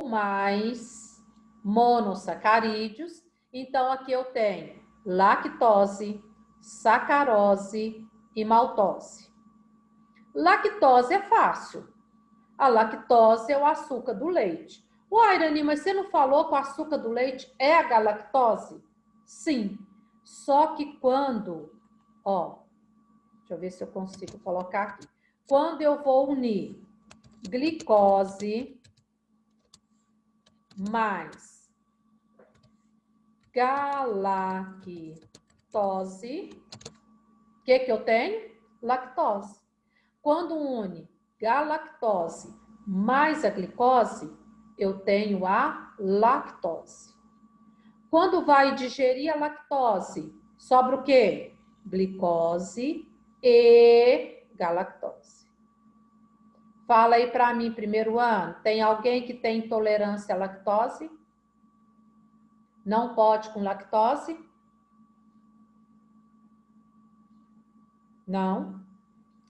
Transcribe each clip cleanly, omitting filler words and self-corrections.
mais monossacarídeos. Então, aqui eu tenho lactose, sacarose e maltose. Lactose é fácil. A lactose é o açúcar do leite. Uai, Irani, mas você não falou que o açúcar do leite é a galactose? Sim. Só que quando, ó, deixa eu ver se eu consigo colocar aqui. Quando eu vou unir glicose mais galactose, o que eu tenho? Lactose. Quando une galactose mais a glicose, eu tenho a lactose. Quando vai digerir a lactose, sobra o quê? Glicose e galactose. Fala aí para mim, primeiro ano, tem alguém que tem intolerância à lactose? Não pode com lactose? Não?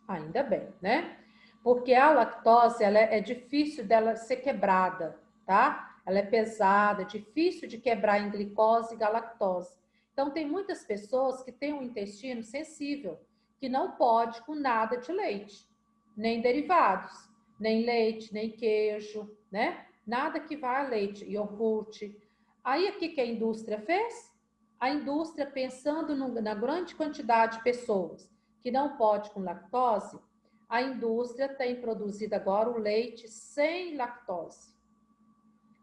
Ainda bem, né? Porque a lactose, ela é difícil dela ser quebrada, tá? Ela é pesada, difícil de quebrar em glicose e galactose. Então, tem muitas pessoas que têm um intestino sensível, que não pode com nada de leite, nem derivados, nem leite, nem queijo, né? Nada que vá a leite, iogurte. Aí, o que a indústria fez? A indústria, pensando na grande quantidade de pessoas que não pode com lactose, a indústria tem produzido agora o leite sem lactose.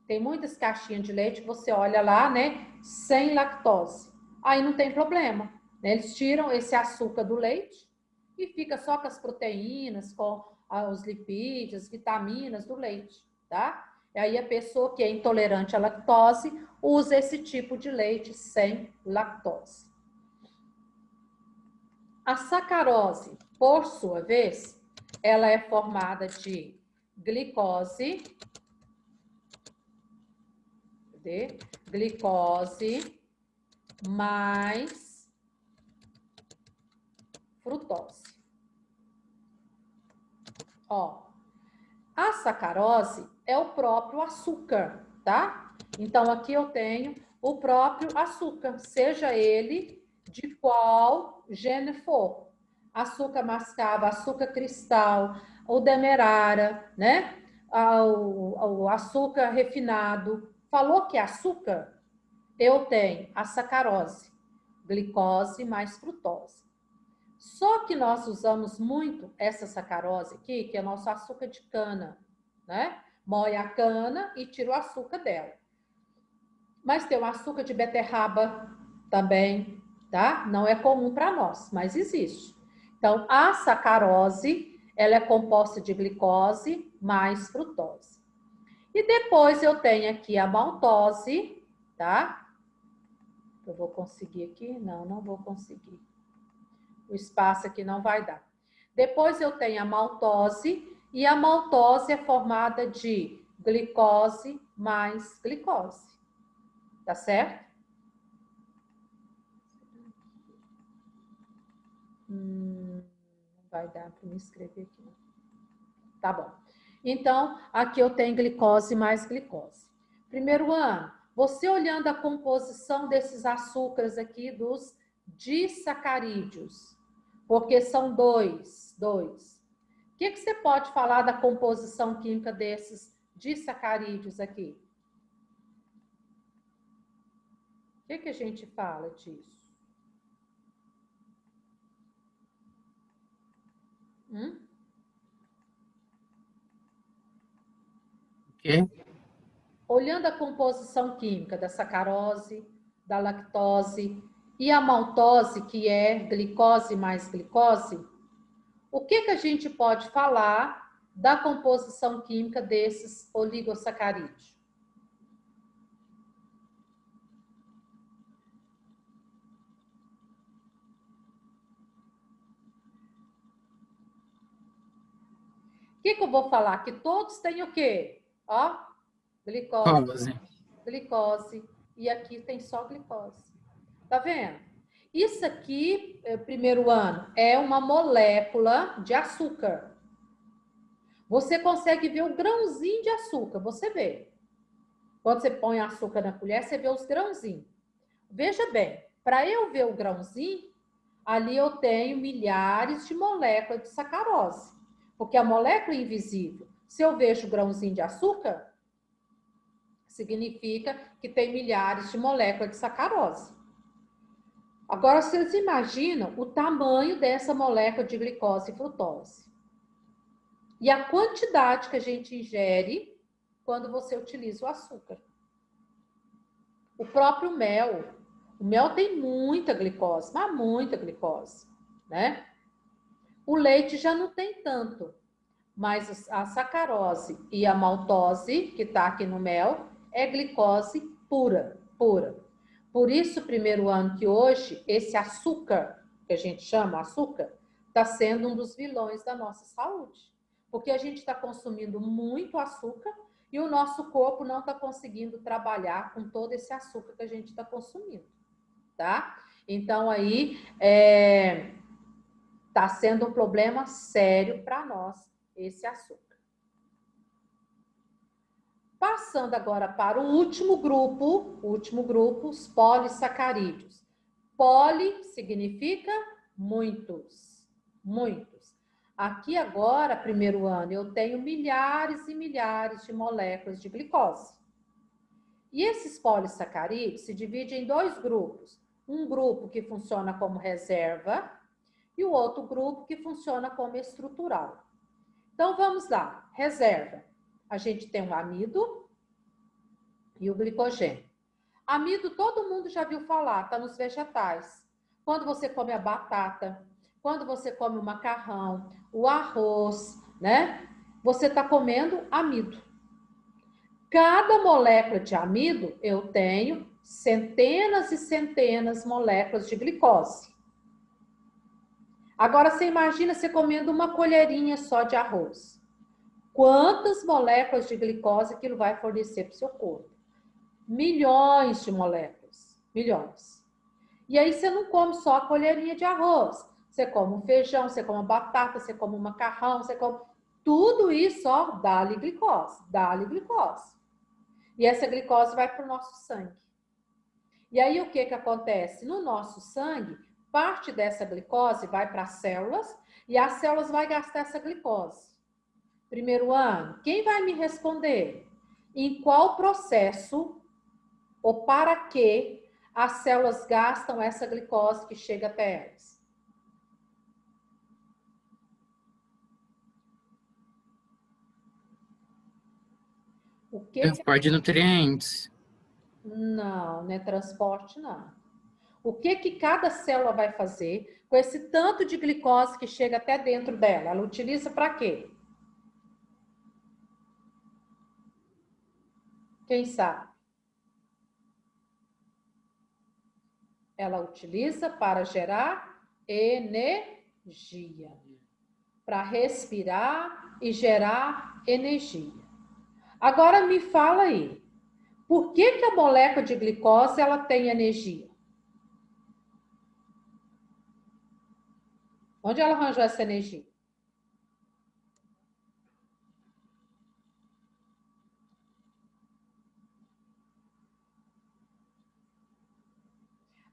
Tem muitas caixinhas de leite que você olha lá, né? Sem lactose. Aí não tem problema, né? Eles tiram esse açúcar do leite e fica só com as proteínas, com os lipídios, as vitaminas do leite, tá? E aí a pessoa que é intolerante à lactose usa esse tipo de leite sem lactose. A sacarose, por sua vez, ela é formada de glicose, glicose mais frutose. Ó, a sacarose é o próprio açúcar, tá? Então, aqui eu tenho o próprio açúcar, seja ele de qual gênero for. Açúcar mascavo, açúcar cristal, o demerara, né? O açúcar refinado. Falou que é açúcar? Eu tenho a sacarose, glicose mais frutose. Só que nós usamos muito essa sacarose aqui, que é nosso açúcar de cana, né? Moe a cana e tira o açúcar dela. Mas tem o açúcar de beterraba também, tá? Não é comum para nós, mas existe. Então, a sacarose, ela é composta de glicose mais frutose. E depois eu tenho aqui a maltose, tá? Eu vou conseguir aqui? Não, não vou conseguir. O espaço aqui não vai dar. Depois eu tenho a maltose, e a maltose é formada de glicose mais glicose. Tá certo? Não vai dar para me escrever aqui. Não. Tá bom. Então, aqui eu tenho glicose mais glicose. Primeiro ano, você olhando a composição desses açúcares aqui dos disacarídeos, porque são dois. O que você pode falar da composição química desses disacarídeos aqui? O que a gente fala disso? Ok. Olhando a composição química da sacarose, da lactose e a maltose, que é glicose mais glicose, o que a gente pode falar da composição química desses oligosacarídeos? O que eu vou falar? Que todos têm o quê? Ó, glicose, glicose, e aqui tem só glicose. Tá vendo? Isso aqui, primeiro ano, é uma molécula de açúcar. Você consegue ver o grãozinho de açúcar, você vê. Quando você põe açúcar na colher, você vê os grãozinhos. Veja bem, para eu ver o grãozinho, ali eu tenho milhares de moléculas de sacarose. Porque a molécula é invisível. Se eu vejo o grãozinho de açúcar, significa que tem milhares de moléculas de sacarose. Agora, vocês imaginam o tamanho dessa molécula de glicose e frutose. E a quantidade que a gente ingere quando você utiliza o açúcar. O próprio mel. O mel tem muita glicose, mas muita glicose, né? O leite já não tem tanto, mas a sacarose e a maltose, que está aqui no mel, é glicose pura, pura. Por isso, primeiro ano que hoje, esse açúcar, que a gente chama açúcar, está sendo um dos vilões da nossa saúde. Porque a gente está consumindo muito açúcar e o nosso corpo não está conseguindo trabalhar com todo esse açúcar que a gente está consumindo, tá? Então, aí, está sendo um problema sério para nós, esse açúcar. Passando agora para o último grupo, os polissacarídeos. Poli significa muitos, muitos. Aqui agora, primeiro ano, eu tenho milhares e milhares de moléculas de glicose. E esses polissacarídeos se dividem em dois grupos. Um grupo que funciona como reserva e o outro grupo que funciona como estrutural. Então, vamos lá. Reserva. A gente tem o amido e o glicogênio. Amido, todo mundo já viu falar, está nos vegetais. Quando você come a batata, quando você come o macarrão, o arroz, né? Você está comendo amido. Cada molécula de amido, eu tenho centenas e centenas de moléculas de glicose. Agora, você imagina você comendo uma colherinha só de arroz. Quantas moléculas de glicose aquilo vai fornecer para o seu corpo? Milhões de moléculas. Milhões. E aí você não come só a colherinha de arroz. Você come um feijão, você come uma batata, você come um macarrão, você come... Tudo isso, ó, dá-lhe glicose. Dá-lhe glicose. E essa glicose vai para o nosso sangue. E aí o que acontece? No nosso sangue, parte dessa glicose vai para as células e as células vão gastar essa glicose. Primeiro ano, quem vai me responder? Em qual processo ou para que as células gastam essa glicose que chega até elas? O que Transporte de nutrientes. Não, não é transporte, não. O que cada célula vai fazer com esse tanto de glicose que chega até dentro dela? Ela utiliza para quê? Quem sabe? Ela utiliza para gerar energia. Para respirar e gerar energia. Agora me fala aí. Por que a molécula de glicose ela tem energia? Onde ela arranjou essa energia?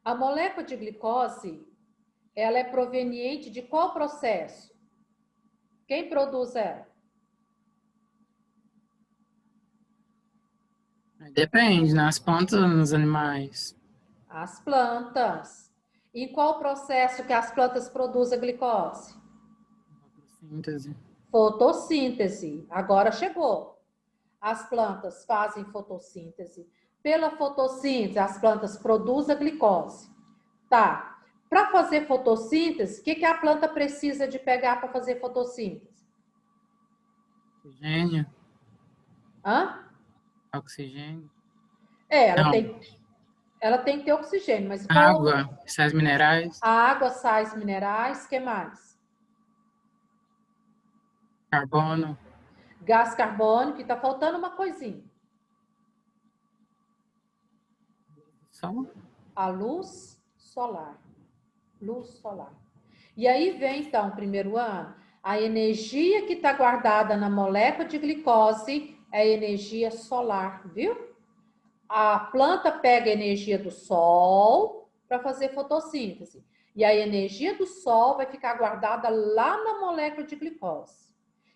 A molécula de glicose, ela é proveniente de qual processo? Quem produz ela? Depende, nas plantas ou nos animais? As plantas. Em qual processo que as plantas produzem a glicose? Síntese. Fotossíntese. Agora chegou. As plantas fazem fotossíntese. Pela fotossíntese, as plantas produzem a glicose. Tá. Para fazer fotossíntese, o que a planta precisa de pegar para fazer fotossíntese? Oxigênio. Hã? Oxigênio. Ela Não. tem que ter oxigênio, mas Água, sais minerais. a água, sais minerais, o que mais? Carbono. Gás carbônico, que está faltando uma coisinha. Sol. A luz solar. Luz solar. E aí vem, então, primeiro ano, a energia que está guardada na molécula de glicose é a energia solar, viu? a planta pega a energia do sol para fazer fotossíntese. E a energia do sol vai ficar guardada lá na molécula de glicose.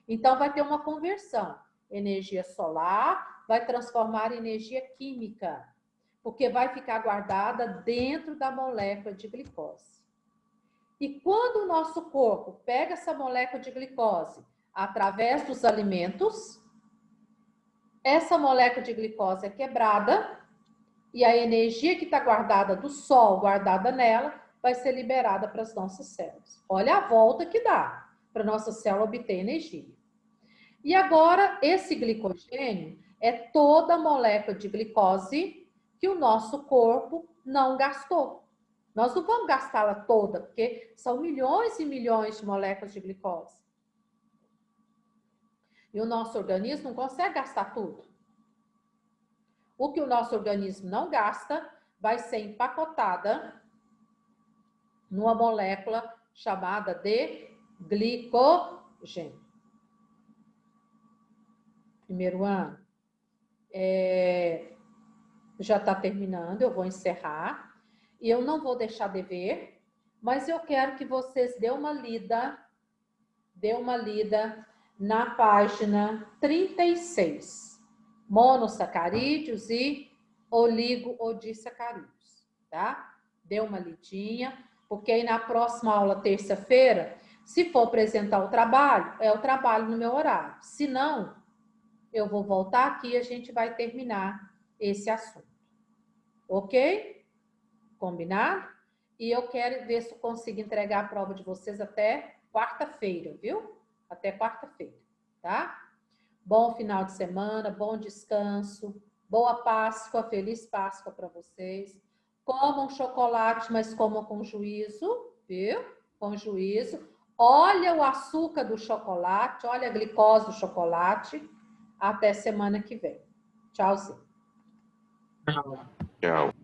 Então, vai ter uma conversão. Energia solar vai transformar em energia química, porque vai ficar guardada dentro da molécula de glicose. E quando o nosso corpo pega essa molécula de glicose através dos alimentos, essa molécula de glicose é quebrada e a energia que está guardada do sol, guardada nela, vai ser liberada para as nossas células. Olha a volta que dá para a nossa célula obter energia. E agora, esse glicogênio é toda a molécula de glicose que o nosso corpo não gastou. Nós não vamos gastá-la toda, porque são milhões e milhões de moléculas de glicose. E o nosso organismo não consegue gastar tudo. O que o nosso organismo não gasta vai ser empacotada numa molécula chamada de glicogênio. Primeiro ano. Já está terminando, eu vou encerrar. E eu não vou deixar de ver, mas eu quero que vocês dê uma lida na página 36. Monossacarídeos e oligosacarídeos, tá? Dê uma lidinha, porque aí na próxima aula, terça-feira, se for apresentar o trabalho, é o trabalho no meu horário. Se não, eu vou voltar aqui e a gente vai terminar esse assunto. Ok? Combinado? E eu quero ver se eu consigo entregar a prova de vocês até quarta-feira, viu? Até quarta-feira, tá? Bom final de semana, bom descanso, boa Páscoa, feliz Páscoa para vocês. Comam chocolate, mas comam com juízo, viu? Com juízo. Olha o açúcar do chocolate, olha a glicose do chocolate. Até semana que vem. Tchauzinho. Tchau. Tchau.